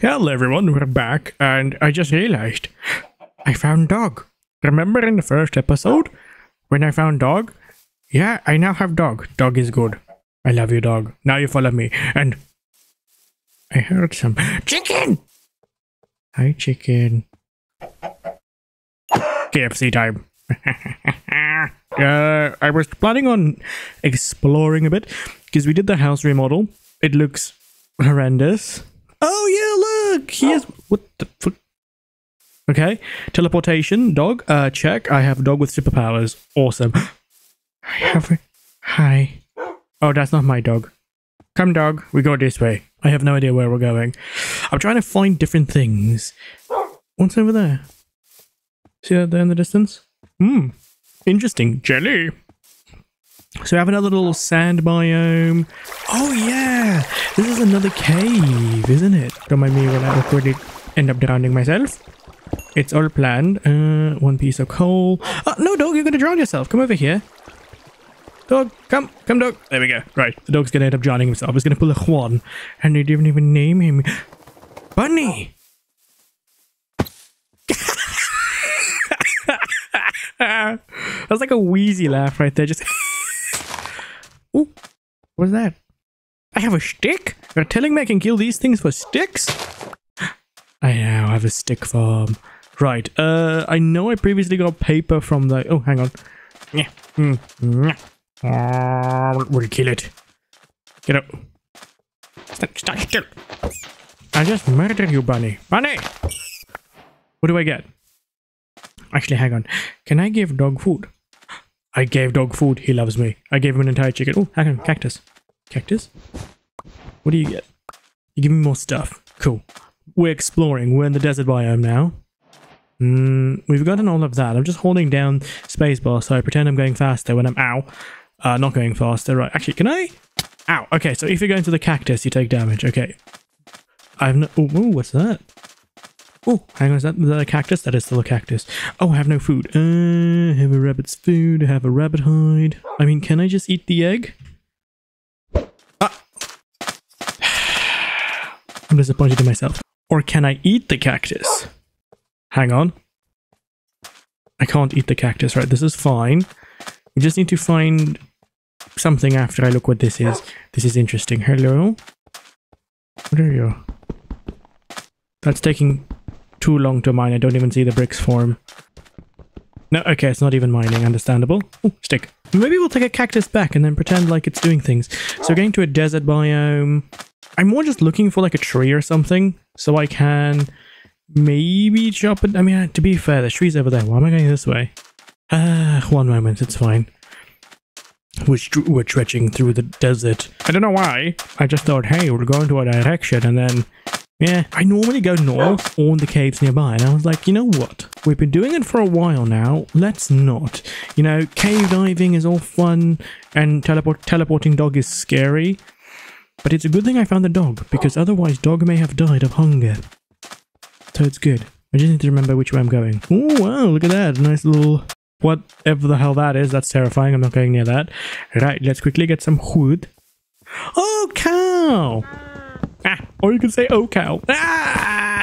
Hello everyone, we're back, and I just realized I found dog. Remember in the first episode when I found dog? Yeah, I now have dog. Dog is good. I love you, dog. Now you follow me, and I heard some chicken. Hi, chicken. KFC time. I was planning on exploring a bit because we did the house remodel. It looks horrendous. Oh yeah, look! Here's what the fuck? Okay, teleportation, dog. Check. I have dog with superpowers. Awesome. I have it. Hi. Oh, that's not my dog. Come, dog. We go this way. I have no idea where we're going. I'm trying to find different things. What's over there? See that there in the distance? Interesting. Jelly. So we have another little sand biome. Oh yeah! This is another cave, isn't it? Don't mind me when I awkwardly end up drowning myself. It's all planned. One piece of coal. No, dog, you're gonna drown yourself. Come over here. Dog, come, dog. There we go. Right, the dog's gonna end up drowning himself. He's gonna pull a Juan, and they didn't even name him. Bunny! That's like a wheezy laugh right there. Just... Ooh, what's that? I have a stick? You're telling me I can kill these things for sticks? I now have a stick farm. Right, I know I previously got paper from the... Oh, hang on. We'll kill it. Get up. Stand still. I just murdered you, Bunny. Bunny! What do I get? Actually, hang on. Can I give dog food? I gave dog food. He loves me. I gave him an entire chicken. Oh, hang on. Cactus. Cactus? What do you get? You give me more stuff. Cool. We're exploring. We're in the desert biome now. We've gotten all of that. I'm just holding down spacebar, so I pretend I'm going faster when I'm... Ow. Not going faster. Right. Actually, can I... Ow. Okay, so if you go into the cactus, you take damage. Okay. I've no... Ooh, what's that? Oh, hang on, is that a cactus? That is still a cactus. Oh, I have no food. Have a rabbit's food. I have a rabbit hide. I mean, can I just eat the egg? I'm disappointed in myself. Or can I eat the cactus? Hang on. I can't eat the cactus, right? This is fine. We just need to find something after I look what this is. This is interesting. Hello? What are you? That's taking... too long to mine. I don't even see the bricks form. No, okay, it's not even mining. Understandable. Oh, stick. Maybe we'll take a cactus back and then pretend like it's doing things. So we're going to a desert biome. I'm more just looking for like a tree or something so I can maybe chop it. I mean, to be fair, the tree's over there. Why am I going this way? One moment. It's fine. We're trudging through the desert. I don't know why. I just thought, hey, we're going to a direction and then... Yeah, I normally go north or in the caves nearby, and I was like, you know what? We've been doing it for a while now, let's not. You know, cave diving is all fun, and teleporting dog is scary. But it's a good thing I found the dog, because otherwise dog may have died of hunger. So it's good. I just need to remember which way I'm going. Oh wow, look at that, nice little... Whatever the hell that is, that's terrifying, I'm not going near that. Right, let's quickly get some wood. Oh, cow! Or you can say, oh cow.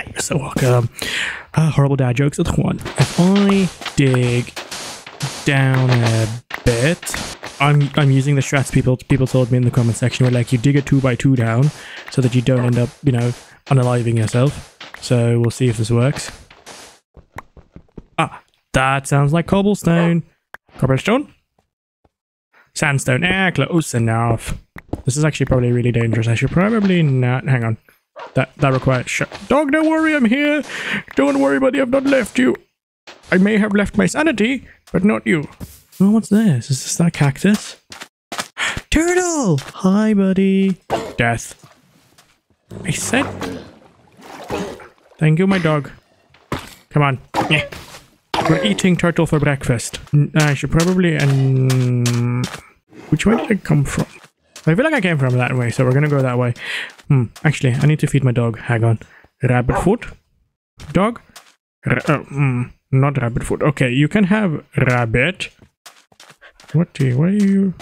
You're so welcome. Horrible dad jokes at one. If I dig down a bit, I'm using the strats people told me in the comment section where like you dig a 2x2 down so that you don't end up, you know, unaliving yourself. So we'll see if this works. That sounds like cobblestone. Cobblestone? Sandstone. Close enough. This is actually probably really dangerous. I should probably not... Hang on. That requires... Dog, don't worry, I'm here. Don't worry, buddy, I've not left you. I may have left my sanity, but not you. Oh, what's this? Is this that cactus? Turtle! Hi, buddy. Death. I said... Thank you, my dog. Come on. Yeah. We're eating turtle for breakfast. I should probably... Which way did I come from? I feel like I came from that way, so we're gonna go that way. Actually, I need to feed my dog. Hang on. Rabbit food? Dog? Not rabbit food. Okay, you can have rabbit. What are you?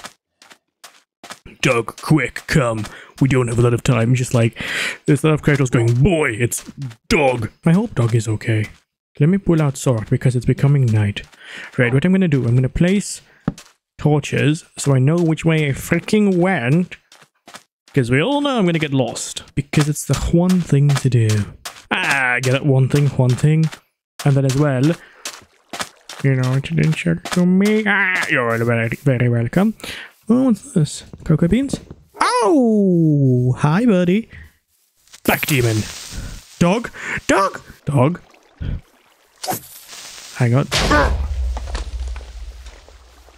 Dog, quick, come. We don't have a lot of time. Just like, there's a lot of Kratos going, boy, it's dog. I hope dog is okay. Let me pull out sword because it's becoming night. Right, what I'm going to do, I'm going to place torches so I know which way I freaking went. Because we all know I'm going to get lost. Because it's the one thing to do. Get it, one thing. And then as well, you know, it didn't check to me. You're very, very welcome. Oh, what's this? Cocoa beans? Oh, hi, buddy. Black demon. Dog. Hang on.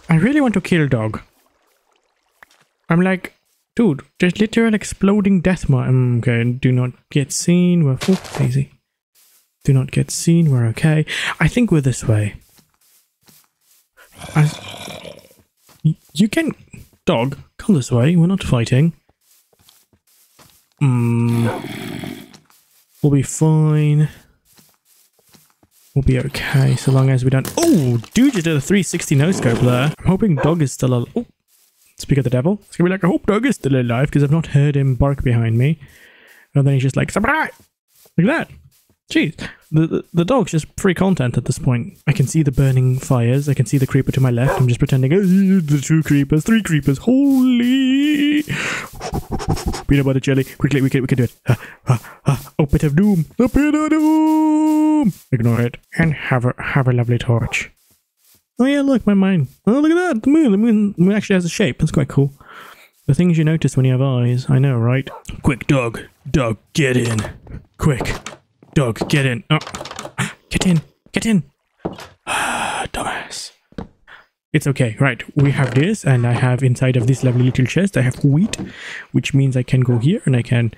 I really want to kill dog. I'm like, dude, there's literal exploding death mark. Okay, do not get seen. We're Daisy. Do not get seen. We're okay. I think we're this way. You can... Dog, come this way. We're not fighting. We'll be fine. We'll be okay so long as we don't... Oh, dude just did a 360 no-scope there. I'm hoping dog is still alive. Oh, speak of the devil. It's gonna be like, I hope dog is still alive because I've not heard him bark behind me. And then he's just like, surprise! Look at that. Jeez. The dog's just free content at this point. I can see the burning fires. I can see the creeper to my left. I'm just pretending, the 2 creepers, 3 creepers. Holy! Peanut butter jelly. Quickly, we can do it. Oh, pit of doom. The pit of doom! Ignore it. And have a lovely torch. Oh yeah, look, my mind. Oh, look at that. The moon actually has a shape. That's quite cool. The things you notice when you have eyes. I know, right? Quick, dog. Dog, get in. Quick. Dog, get in. Oh. Get in. Get in. Dumbass. It's okay. Right. We have this, and I have inside of this lovely little chest, I have wheat, which means I can go here, and I can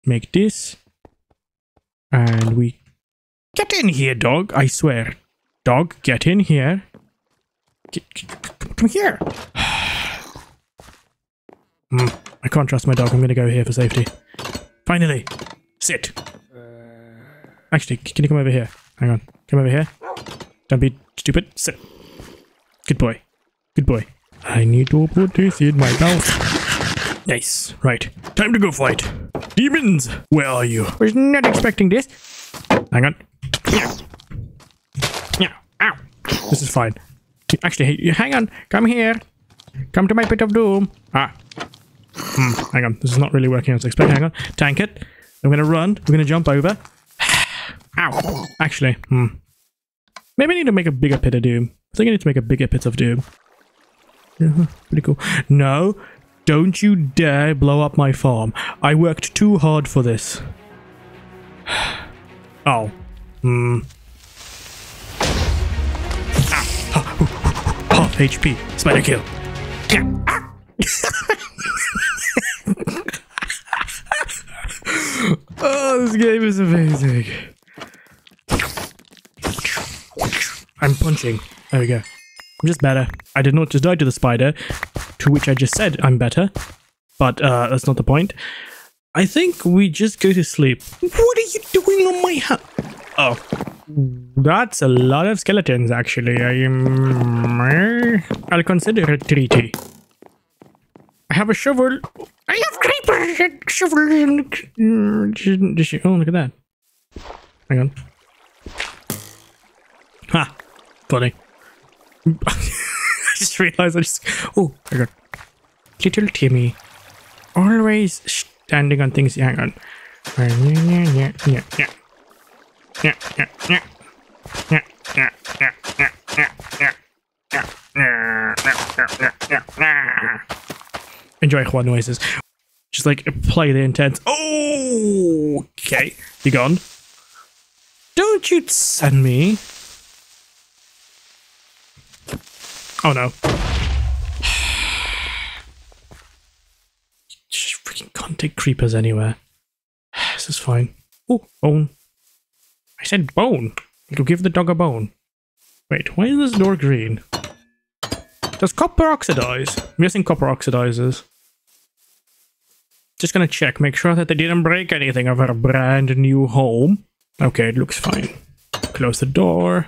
make this. And we... Get in here, dog. I swear. Dog, get in here. Come here. I can't trust my dog. I'm going to go here for safety. Finally. Sit. Actually, can you come over here? Hang on. Come over here. Don't be stupid. Sit. Good boy. Good boy. I need to put this in my mouth. Nice. Right. Time to go fight. Demons! Where are you? Was not expecting this. Hang on. Yeah. Ow. This is fine. Actually, hey, hang on. Come here. Come to my pit of doom. Hang on. This is not really working as I expect. Hang on. Tank it. I'm gonna run. We're gonna jump over. Ow. Actually, maybe I need to make a bigger pit of doom. I think I need to make a bigger pit of doom. Pretty cool. No, don't you dare blow up my farm. I worked too hard for this. Oh. Half HP. Spider kill. Oh, this game is amazing. I'm punching. There we go. I'm just better. I did not just die to the spider, to which I just said I'm better. But that's not the point. I think we just go to sleep. What are you doing on my house? Oh. That's a lot of skeletons, actually. I'll consider it treaty. I have a shovel. I have creepers and shovels. Oh, look at that. Hang on. Ha! Funny. I just realized oh, my god. Little Timmy. Always standing on things. Hang on. Enjoy Juan noises. Just like play the intense. Oh, okay. You gone? Don't you send me. Oh no. Just freaking can't take creepers anywhere. This is fine. Oh, bone. I said bone. It'll give the dog a bone. Wait, why is this door green? Does copper oxidize? I'm guessing copper oxidizes. Just gonna check, make sure that they didn't break anything of our brand new home. Okay, it looks fine. Close the door.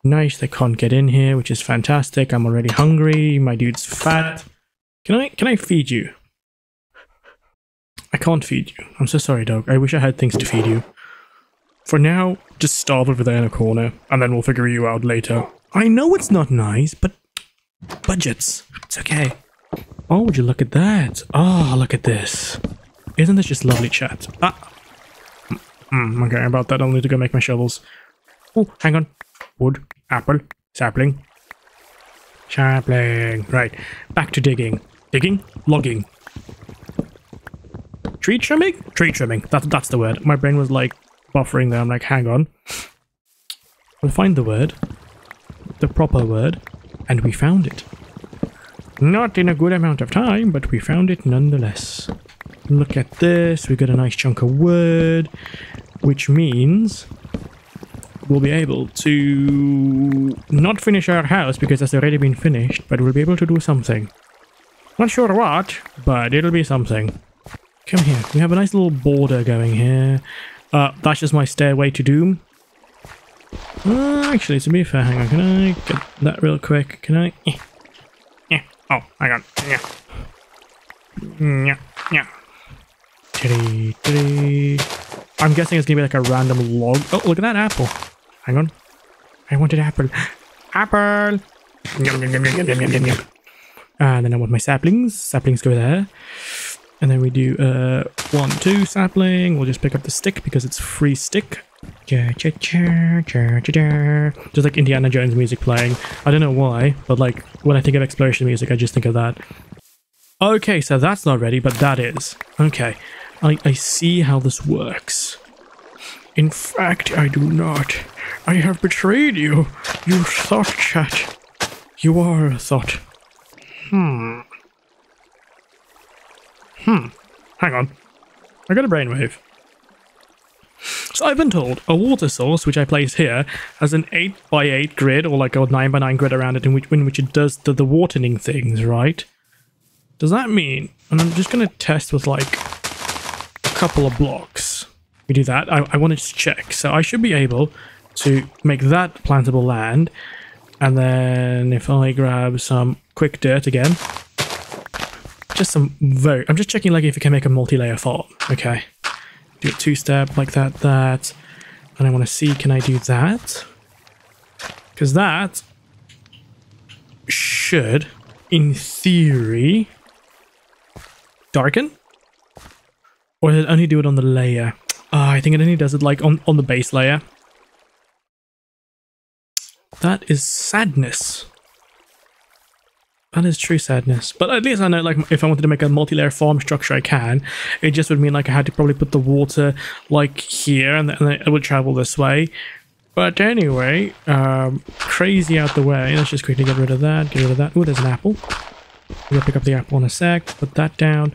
Nice, they can't get in here, which is fantastic. I'm already hungry. My dude's fat. Can I feed you? I can't feed you. I'm so sorry, dog. I wish I had things to feed you. For now, just starve over there in a corner, and then we'll figure you out later. I know it's not nice, but budgets. It's okay. Oh, would you look at that? Oh, look at this. Isn't this just lovely, chat? Ah. Okay, about that, I'll need to go make my shovels. Oh, hang on. Wood, apple, sapling. Sapling. Right, back to digging. Digging? Logging. Tree trimming? Tree trimming. That's the word. My brain was like buffering there. I'm like, hang on. We'll find the word. The proper word. And we found it. Not in a good amount of time, but we found it nonetheless. Look at this. We got a nice chunk of wood. Which means we'll be able to not finish our house because it's already been finished, but we'll be able to do something. Not sure what, but it'll be something. Come here. We have a nice little border going here. That's just my stairway to doom. Actually, to be fair, hang on. Can I get that real quick? Can I? Yeah. Oh, hang on. Yeah. I'm guessing it's gonna be like a random log. Oh, look at that apple. Hang on. I wanted apple. Apple! And then I want my saplings. Saplings go there. And then we do 1, 2 sapling. We'll just pick up the stick because it's free stick. Just like Indiana Jones music playing. I don't know why, but like when I think of exploration music, I just think of that. Okay, so that's not ready, but that is. Okay, I see how this works. In fact, I do not. I have betrayed you. You thought, chat. You are a thought. Hang on. I got a brainwave. So I've been told a water source, which I place here, has an 8x8 grid, or like a 9x9 grid around it, in which it does the watering things, right? Does that mean, and I'm just going to test with like a couple of blocks. We do that. I want to just check. So I should be able to make that plantable land. And then if I grab some quick dirt again, just some I'm just checking like if it can make a multi-layer farm. Okay. Do it 2-step like that. And I want to see, can I do that? Because that should, in theory, darken? Or does it only do it on the layer? I think it only does it like on the base layer. That is sadness. That is true sadness. But at least I know, like, if I wanted to make a multi-layer farm structure, I can. It just would mean, like, I had to probably put the water, like, here, and then it would travel this way. But anyway, crazy out the way. Let's just quickly get rid of that, Oh, there's an apple. We'll pick up the apple in a sec. Put that down.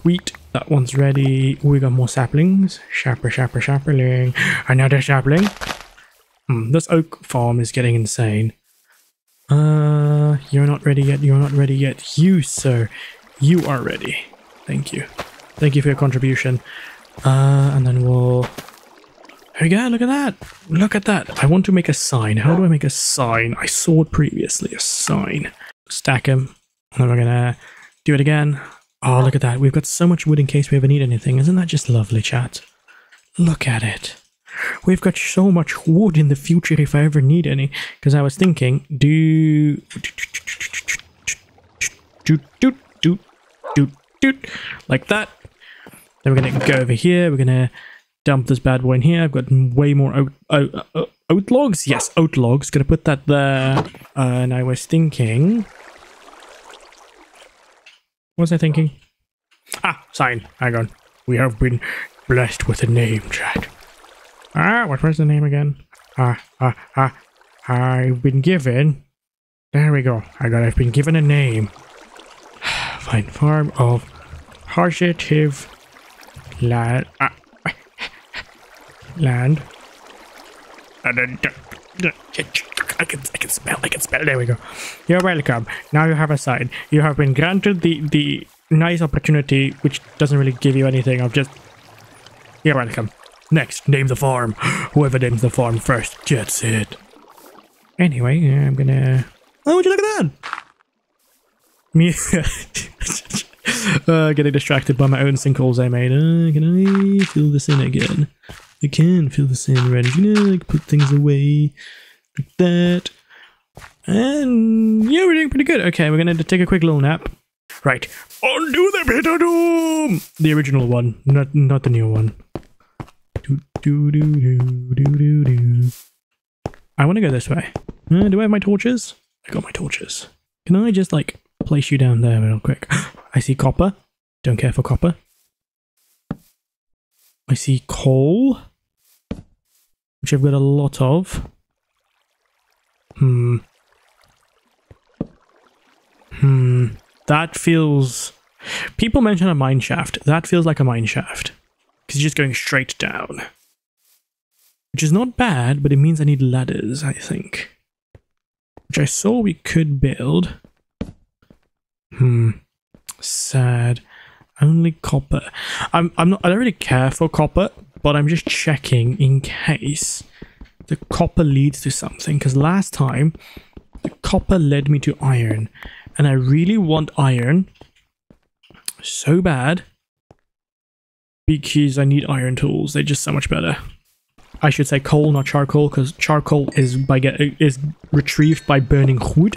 Wheat. That one's ready. We got more saplings. Sapling. Another sapling. This oak farm is getting insane. You're not ready yet. You, sir, you are ready. Thank you. Thank you for your contribution. And then we'll... There we go, look at that. I want to make a sign. How do I make a sign? I saw it previously, a sign. Stack them. And then we're gonna do it again. Oh, look at that. We've got so much wood in case we ever need anything. Isn't that just lovely, chat? Look at it. We've got so much wood in the future if I ever need any. Because I was thinking, like that. Then we're going to go over here. We're going to dump this bad boy in here. I've got way more oat logs. Yes, oat logs. Going to put that there. And I was thinking... What was I thinking? Sign. Hang on. We have been blessed with a name, chat. What was the name again? I've been given... There we go. I've been given a name. Fine. Farm of Positive Land. Land. I can spell. There we go. You're welcome. Now you have a sign. You have been granted the nice opportunity, which doesn't really give you anything. You're welcome. Next, name the farm. Whoever names the farm first gets it. Anyway, I'm gonna... Oh, would you look at that? Me... Getting distracted by my own sinkholes I made. Can I fill this in again? I can fill this in, right? You know, like put things away like that. And yeah, we're doing pretty good. Okay, we're gonna take a quick little nap. Right, undo the pit of doom. The original one, not the new one. I want to go this way. Do I have my torches? I got my torches. Can I just like place you down there real quick? I see copper. Don't care for copper. I see coal, which I've got a lot of. That feels... People mention a mine shaft. That feels like a mine shaft. Because you're just going straight down. Which is not bad, but it means I need ladders, I think. Which I saw we could build. Sad. Only copper. I don't really care for copper, but I'm just checking in case the copper leads to something. Because last time, the copper led me to iron. And I really want iron so bad because I need iron tools. They're just so much better. I should say coal, not charcoal, because charcoal is retrieved by burning wood.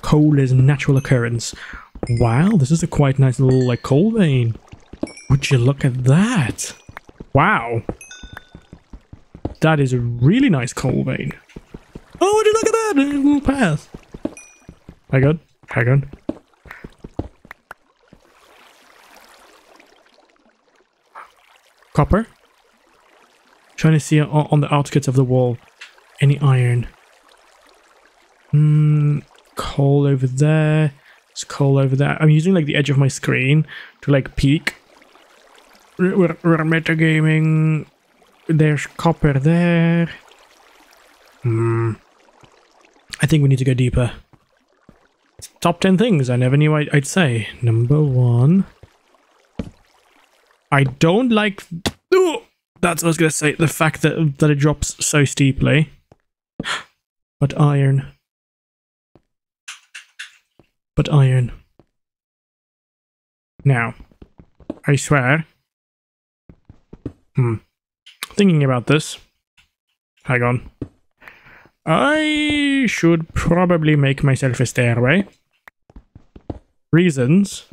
Coal is a natural occurrence. Wow, this is a quite nice little like coal vein. Would you look at that? Wow. That is a really nice coal vein. Oh, would you look at that? A little path. Hang on. Hang on. Copper. Trying to see on the outskirts of the wall any iron. Coal over there. There's coal over there. I'm using like the edge of my screen to like peek. We're metagaming. There's copper there. I think we need to go deeper. Top 10 things I never knew I'd say. Number 1. I don't like... Oh, that's what I was going to say. The fact that it drops so steeply. But iron. But iron. Now, I swear. Thinking about this. Hang on. I should probably make myself a stairway. Reasons.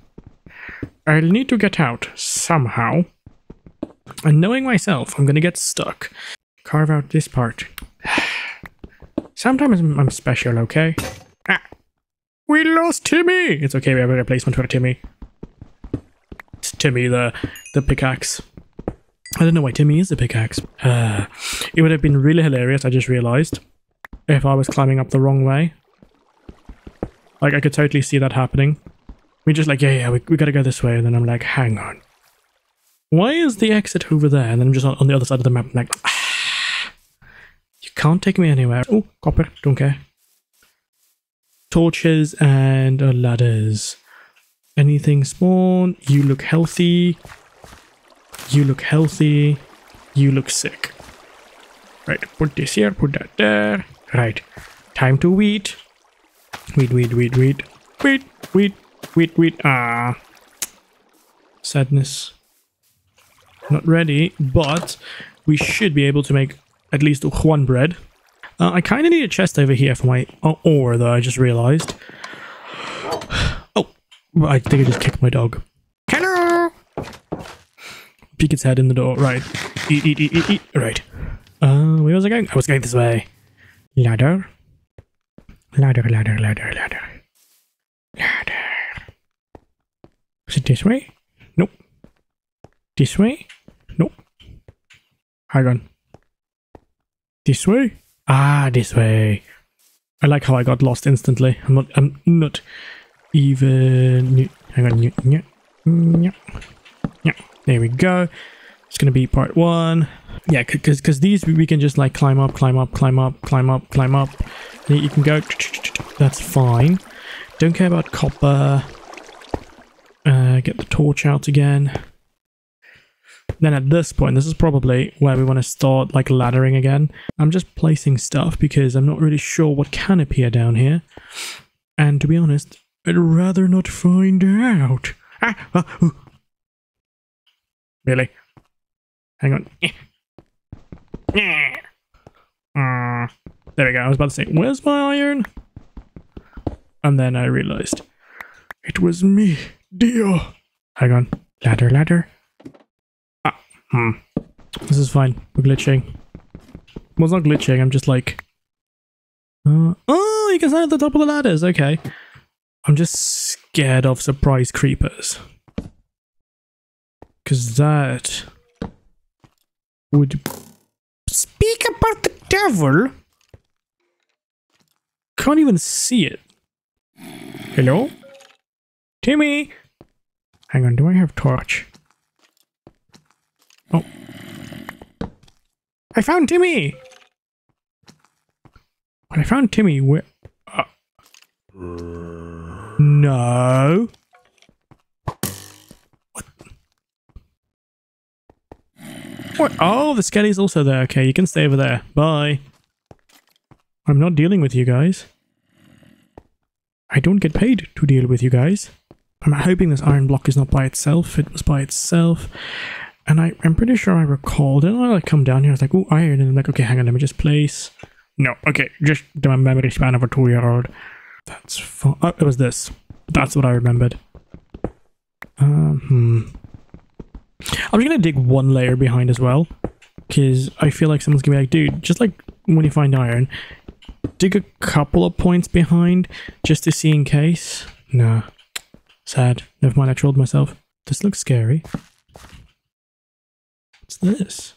I'll need to get out somehow. And knowing myself, I'm gonna get stuck. Carve out this part. Sometimes I'm special, okay? Ah! We lost Timmy! It's okay, we have a replacement for Timmy. It's Timmy, the pickaxe. I don't know why Timmy is the pickaxe. It would have been really hilarious, I just realized. If I was climbing up the wrong way. Like, I could totally see that happening. We just like, yeah, we gotta go this way. And then I'm like, hang on. Why is the exit over there? And then I'm just on the other side of the map. I'm like, you can't take me anywhere. Oh, copper, don't care. Torches and ladders. Anything spawn? You look healthy. You look healthy. You look sick. Right, put this here, put that there. Right, time to weed. Weed. Ah. Sadness. Not ready, but we should be able to make at least one bread. I kind of need a chest over here for my ore, though, I just realized. Oh, I think I just kicked my dog. Hello! Peek its head in the door. Right. Eat. Right. Where was I going? I was going this way. Ladder. Is it this way? Nope. This way? Nope. Hang on. This way? Ah, this way. I like how I got lost instantly. I'm not even... Hang on. Yeah. There we go. It's gonna be part 1. Yeah, because these we can just like climb up. You can go. That's fine. Don't care about copper. Get the torch out again. Then at this point, this is probably where we want to start like laddering again. I'm just placing stuff because I'm not really sure what can appear down here. And to be honest, I'd rather not find out. Really? Hang on. There we go. I was about to say, where's my iron? And then I realized it was me, Dio. Hang on. Ladder, ladder. This is fine. We're glitching. Well, it's not glitching. I'm just like... oh, you can stand at the top of the ladders. Okay. I'm just scared of surprise creepers. Because that would... Speak about the devil? Can't even see it. Hello? Timmy! Hang on, do I have torch? Oh. I found Timmy! When I found Timmy, where... no. What? Oh, the skelly's also there. Okay, you can stay over there. Bye. I'm not dealing with you guys. I don't get paid to deal with you guys. I'm hoping this iron block is not by itself. It was by itself. And I'm pretty sure I recall. Didn't I like come down here? I was like, oh, iron. And I'm like, okay, hang on, let me just place. No, okay, just the memory span of a 2-year-old. That's fun. Oh, it was this. That's what I remembered. I'm gonna dig one layer behind as well, because I feel like someone's gonna be like, dude, just like when you find iron, dig a couple of points behind just to see in case. Nah. Sad. Never mind, I trolled myself. This looks scary. What's this?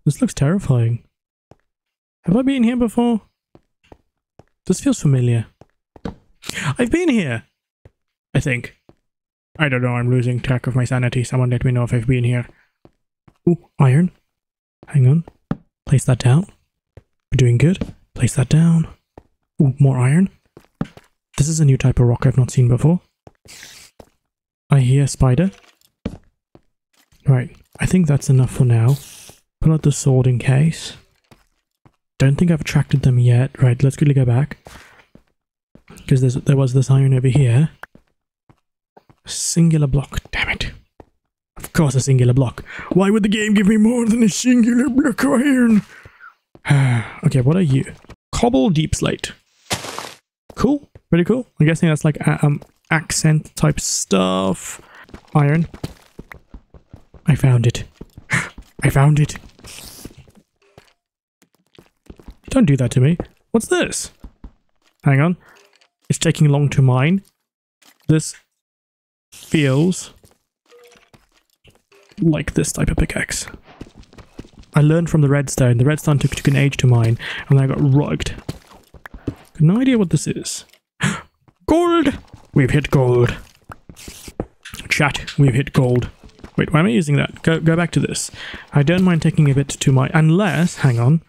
This looks terrifying. Have I been here before? This feels familiar. I've been here! I think. I don't know, I'm losing track of my sanity. Someone let me know if I've been here. Ooh, iron. Hang on. Place that down. We're doing good. Place that down. Ooh, more iron. This is a new type of rock I've not seen before. I hear a spider. Right, I think that's enough for now. Pull out the sword in case. Don't think I've attracted them yet. Right, let's quickly go back. Because there was this iron over here. Singular block, damn it. Of course a singular block. Why would the game give me more than a singular block of iron? Okay, what are you? Cobble deep slate. Cool, pretty cool. I'm guessing that's like accent type stuff. Iron. I found it. I found it. Don't do that to me. What's this? Hang on. It's taking long to mine. This feels like this type of pickaxe. I learned from the redstone. The redstone took an age to mine, and I got rugged. Got no idea what this is. Gold! We've hit gold. Chat, we've hit gold. Wait, why am I using that? Go back to this. I don't mind taking a bit to my... Unless... Hang on.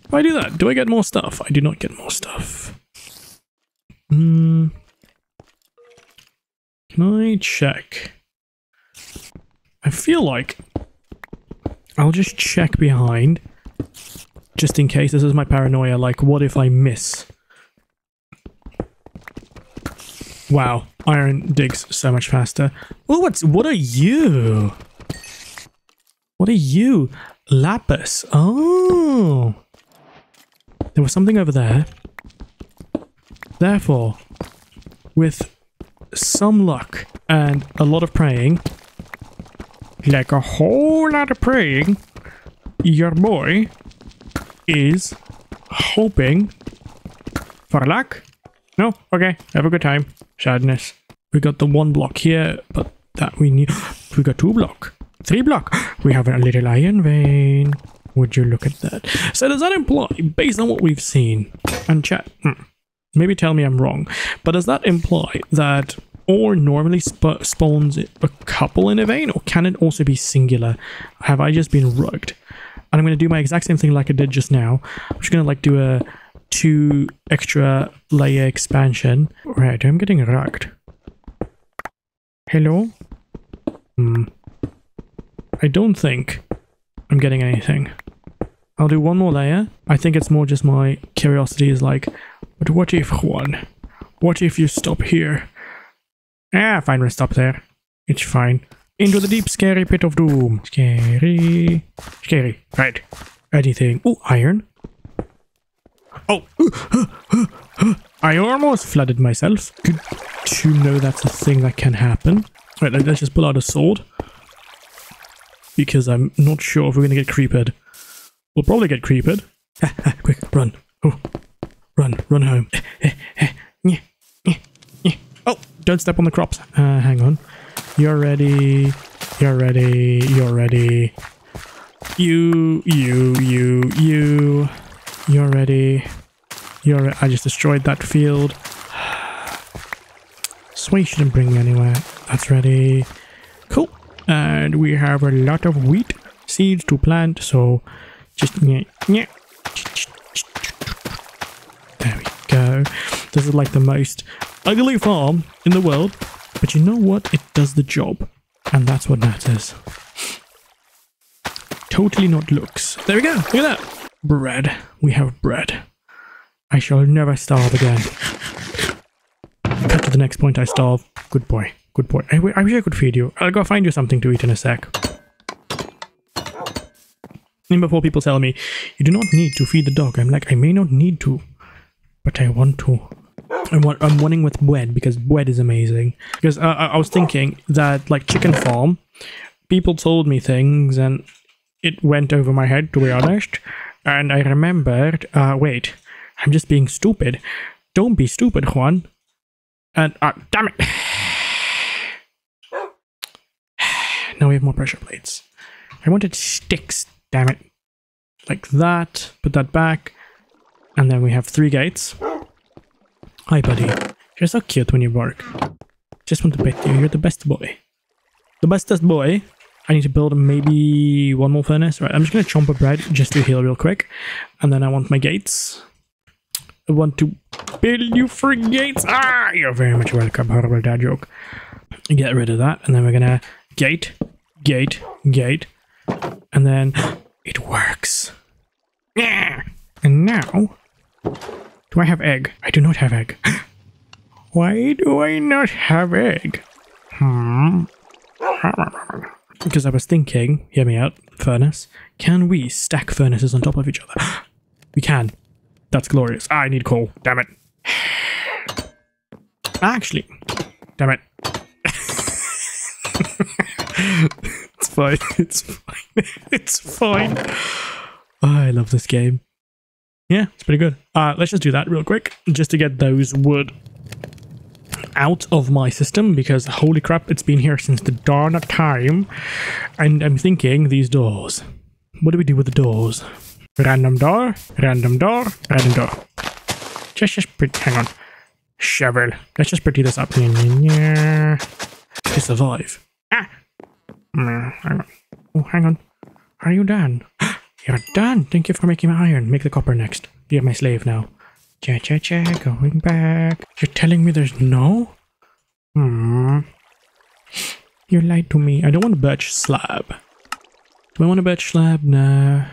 If I do that, do I get more stuff? I do not get more stuff. Can I check? I feel like I'll just check behind, just in case. This is my paranoia, like, what if I miss? Wow, iron digs so much faster. Oh, what are you? What are you? Lapis. Oh. There was something over there. Therefore, with some luck and a lot of praying, like a whole lot of praying, your boy is hoping for luck. No? Okay, have a good time. Sadness. We got the 1 block here, but that we need. We got 2 block. 3 block. We have a little iron vein. Would you look at that? So does that imply, based on what we've seen, and chat, maybe tell me I'm wrong, but does that imply that ore normally spawns a couple in a vein, or can it also be singular? Have I just been rugged? And I'm going to do my exact same thing like I did just now. I'm just going to like do a 2 extra layer expansion. Right, I'm getting rugged. Hello? I don't think I'm getting anything. I'll do 1 more layer. I think it's more just my curiosity is like, but what if, Juan? What if you stop here? Ah, fine, we'll stop there. It's fine. Into the deep, scary pit of doom. Scary. Scary. Right. Anything. Oh, iron. Oh. I almost flooded myself. Good to know that's a thing that can happen. Right, let's just pull out a sword. Because I'm not sure if we're going to get creeped. We'll probably get creeped. Quick, run. Oh. Run home. Oh, don't step on the crops. Hang on. You're ready. You're ready. You're ready. You. You're ready. I just destroyed that field. Sway shouldn't bring me anywhere. That's ready. Cool. And we have a lot of wheat seeds to plant, so just there we go. This is like the most ugly farm in the world, but you know what? It does the job, and that's what matters. Totally not looks. There we go. Look at that. Bread. We have bread. I shall never starve again. Cut to the next point. I starve. Good boy. Good boy. I wish I could feed you. I'll go find you something to eat in a sec. And before people tell me, you do not need to feed the dog, I'm like, I may not need to, but I want to. I'm wanting with bread because bread is amazing. Because I was thinking that, like, chicken farm, people told me things and it went over my head, to be honest. And I remembered, wait, I'm just being stupid. Don't be stupid, Juan. And, damn it. Now we have more pressure plates. I wanted sticks, damn it. Like that. Put that back. And then we have 3 gates. Hi, buddy. You're so cute when you bark. Just want to pet you. You're the best boy. The bestest boy. I need to build maybe 1 more furnace. Right, I'm just going to chomp a bread just to heal real quick. And then I want my gates. I want to build you 3 gates. Ah, you're very much welcome. Horrible dad joke. Get rid of that. And then we're going to gate. And then it works. Yeah. And now, do I have egg? I do not have egg. Why do I not have egg? Because I was thinking, hear me out, furnace. Can we stack furnaces on top of each other? We can. That's glorious. I need coal. Damn it. Actually, damn it. It's fine. It's fine. It's fine. Oh, I love this game. Yeah, it's pretty good. Let's just do that real quick, just to get those wood out of my system, because holy crap, it's been here since the dawn of time. And I'm thinking, these doors. What do we do with the doors? Random door, random door, random door. Just hang on. Shovel. Let's just pretty this up. To survive. Ah! Hang on. Oh, hang on. Are you done? You're done. Thank you for making my iron. Make the copper next. You're my slave now. Going back. You're telling me there's no? You lied to me. I don't want a birch slab. Do I want a birch slab? No.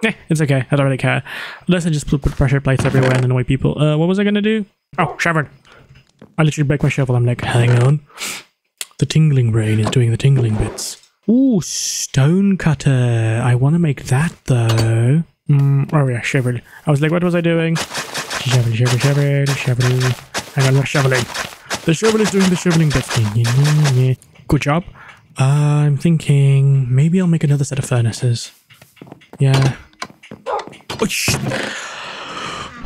It's okay. I don't really care. Unless I just put pressure plates everywhere and annoy people. What was I gonna do? Oh, shovel. I literally break my shovel. I'm like, hang on. The tingling brain is doing the tingling bits. Ooh, stone cutter. I want to make that though. Oh yeah, shovel. I was like, what was I doing? Shovel. Hang on, we're shoveling. The shovel is doing the shoveling bits. Good job. I'm thinking maybe I'll make another set of furnaces. Yeah. Oh, shit.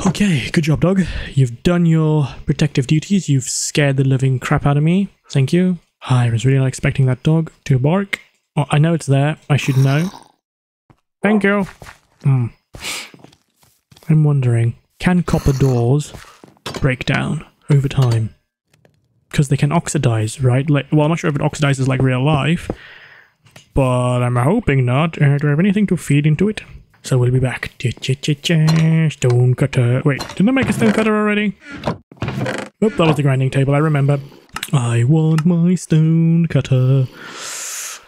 Okay, good job, dog. You've done your protective duties. You've scared the living crap out of me. Thank you. I was really not expecting that dog to bark. Oh, I know it's there. I should know. Thank you. I'm wondering, can copper doors break down over time? Because they can oxidize, right? Like, well, I'm not sure if it oxidizes like real life, but I'm hoping not. Do I have anything to feed into it? So we'll be back. Stone cutter. Wait, didn't I make a stone cutter already? Oh, that was the grinding table, I remember. I want my stone cutter.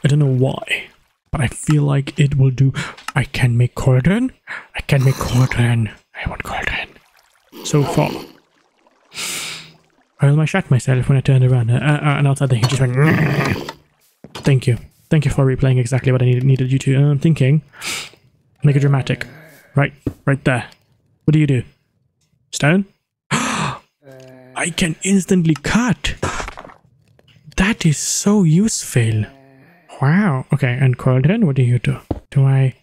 I don't know why, but I feel like it will do. I can make cauldron. I can make cauldron. I want cauldron. so far. I almost shot myself when I turned around, and outside he just went. Thank you. Thank you for replaying exactly what I needed you to. I'm thinking. Make it dramatic. Right there. What do you do? Stone? I can instantly cut. That is so useful. Wow. Okay, and Cauldron, what do you do? Do I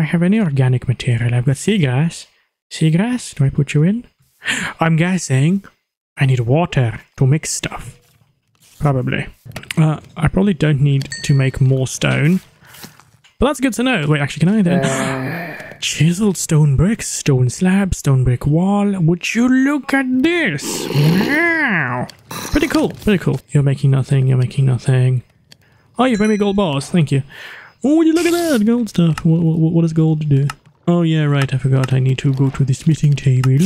have any organic material? I've got seagrass. Seagrass? Do I put you in? I'm guessing I need water to mix stuff. Probably. I probably don't need to make more stone. But that's good to know. Wait, actually, can I then? Chiseled stone bricks, stone slab, stone brick wall. Would you look at this? Wow. Pretty cool, pretty cool. You're making nothing, you're making nothing. Oh, you've made me gold bars, thank you. Oh, would you look at that? Gold stuff. What does gold do? Oh, yeah, right, I forgot. I need to go to the smithing table.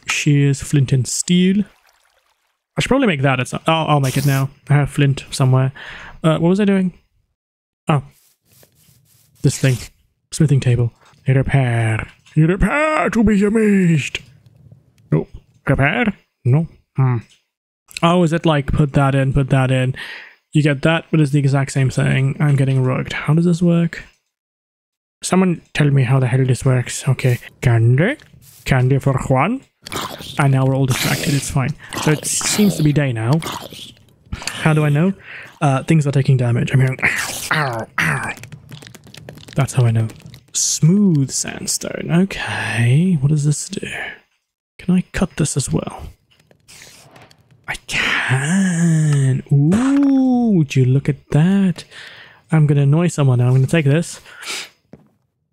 Shears, flint, and steel. I should probably make that. I'll make it now. I have flint somewhere. What was I doing? Oh. This thing. Smithing table. Repair. Repair to be amazed. Nope. Repair? No. Oh, is it like put that in, put that in. You get that, but it's the exact same thing. I'm getting rugged. How does this work? Someone tell me how the hell this works. Okay. Candy. Candy for Juan. And now we're all distracted. It's fine. So it seems to be day now. How do I know? Things are taking damage. I'm hearing ow, ow. That's how I know. Smooth sandstone. Okay. What does this do? Can I cut this as well? I can. Ooh, would you look at that? I'm going to annoy someone now. I'm going to take this.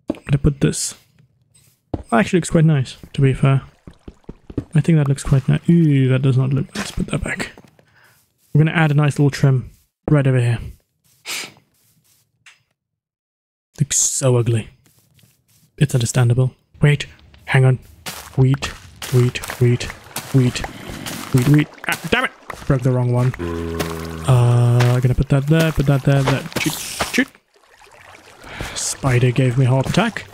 I'm going to put this. Actually looks quite nice, to be fair. I think that looks quite nice. Ooh, that does not look nice. Put that back. We're going to add a nice little trim right over here. Looks so ugly. It's understandable. Wait, hang on. Wheat. Ah, damn it! Broke the wrong one. I'm gonna put that there, put that there, shoot. Spider gave me a heart attack.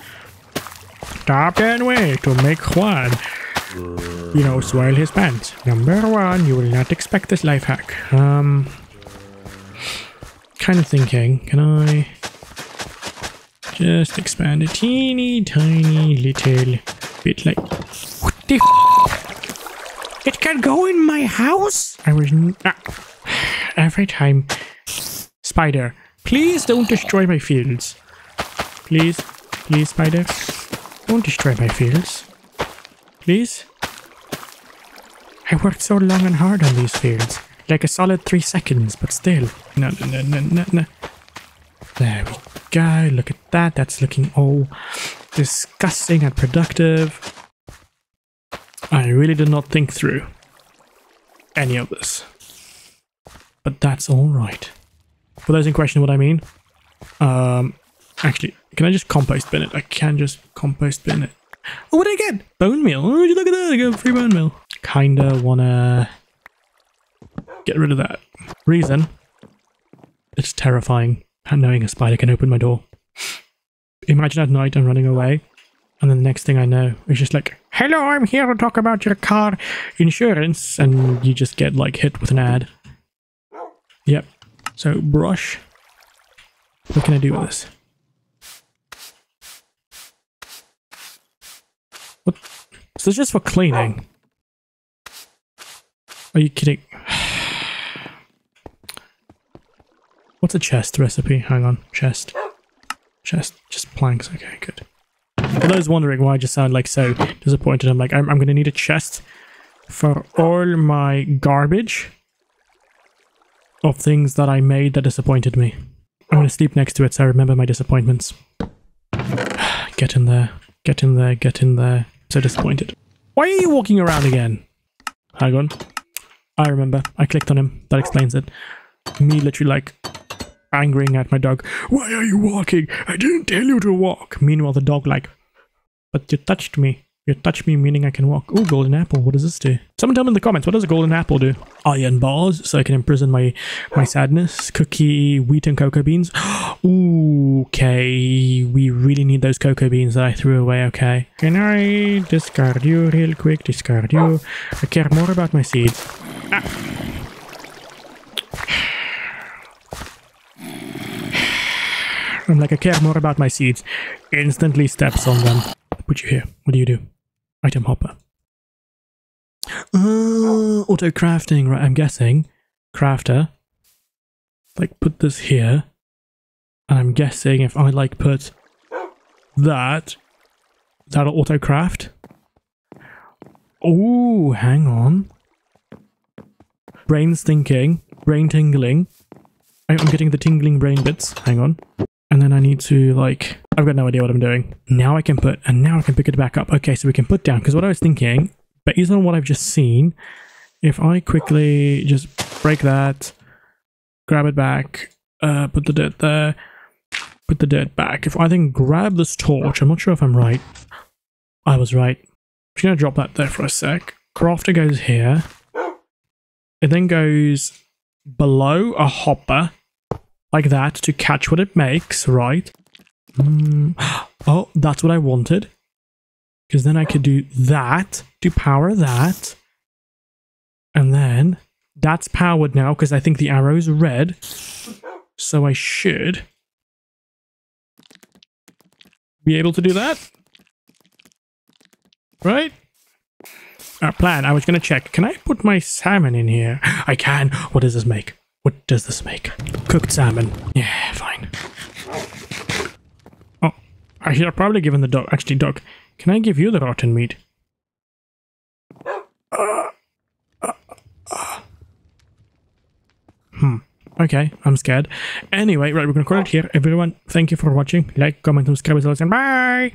Stop and wait to make Juan, soil his pants. Number 1, you will not expect this life hack. Kind of thinking, can I just expand a teeny tiny little bit like... What the f***? It can go in my house? I was... Every time... Spider, please don't destroy my fields. Please, Spider. Don't destroy my fields. Please. I worked so long and hard on these fields. Like a solid 3 seconds, but still. No. There we go. Look at that. That's looking all disgusting and productive. I really did not think through any of this. But that's alright. For those in question what I mean. Actually, can I just compost bin it? I can just compost bin it. Oh, what did I get? Bone meal. Oh, would you look at that? I got free bone meal. Kinda wanna get rid of that. Reason. It's terrifying knowing a spider can open my door. Imagine at night I'm running away, and then the next thing I know, it's just like, hello, I'm here to talk about your car insurance, and you just get like hit with an ad. Yep. So brush. What can I do with this? What? Is this just for cleaning? Are you kidding? What's a chest recipe? Hang on. Chest. Just planks. Okay, good. For those wondering why I just sound like so disappointed, I'm like, I'm going to need a chest for all my garbage of things that I made that disappointed me. I'm going to sleep next to it so I remember my disappointments. Get in there. Get in there. Get in there. So disappointed. Why are you walking around again? Hang on. I remember. I clicked on him. That explains it. Me literally like angering at my dog. Why are you walking? I didn't tell you to walk. Meanwhile the dog like, but you touched me. You touch me, meaning I can walk. Oh, golden apple. What does this do? Someone tell me in the comments, what does a golden apple do? Iron bars, so I can imprison my sadness. Cookie, wheat and cocoa beans. Ooh, okay. We really need those cocoa beans that I threw away, okay. Can I discard you real quick? Discard you. I care more about my seeds. Ah. I'm like, I care more about my seeds. Instantly steps on them. Put you here. What do you do? Item hopper. Auto crafting, right? I'm guessing. Crafter. Like, put this here. And I'm guessing if I, like, put that, that'll auto craft. Oh, hang on. Brain's thinking. Brain tingling. I'm getting the tingling brain bits. Hang on. And then I need to, like, I've got no idea what I'm doing. Now I can put, and now I can pick it back up. Okay, so we can put down, because what I was thinking, based on what I've just seen, if I quickly just break that, grab it back, put the dirt there, put the dirt back. If I then grab this torch, I'm not sure if I'm right. I was right. I'm just going to drop that there for a sec. Crafter goes here. It then goes below a hopper. Like that, to catch what it makes, right? Oh, that's what I wanted. Because then I could do that to power that. And then that's powered now because I think the arrow's red. So I should be able to do that. Right? Our plan, I was going to check. Can I put my salmon in here? I can. What does this make? What does this make? Cooked salmon. Yeah, fine. Oh, I should have probably given the dog. Actually, dog, can I give you the rotten meat? Okay, I'm scared. Anyway, right, we're gonna call it here. Everyone, thank you for watching. Like, comment, subscribe, and bye!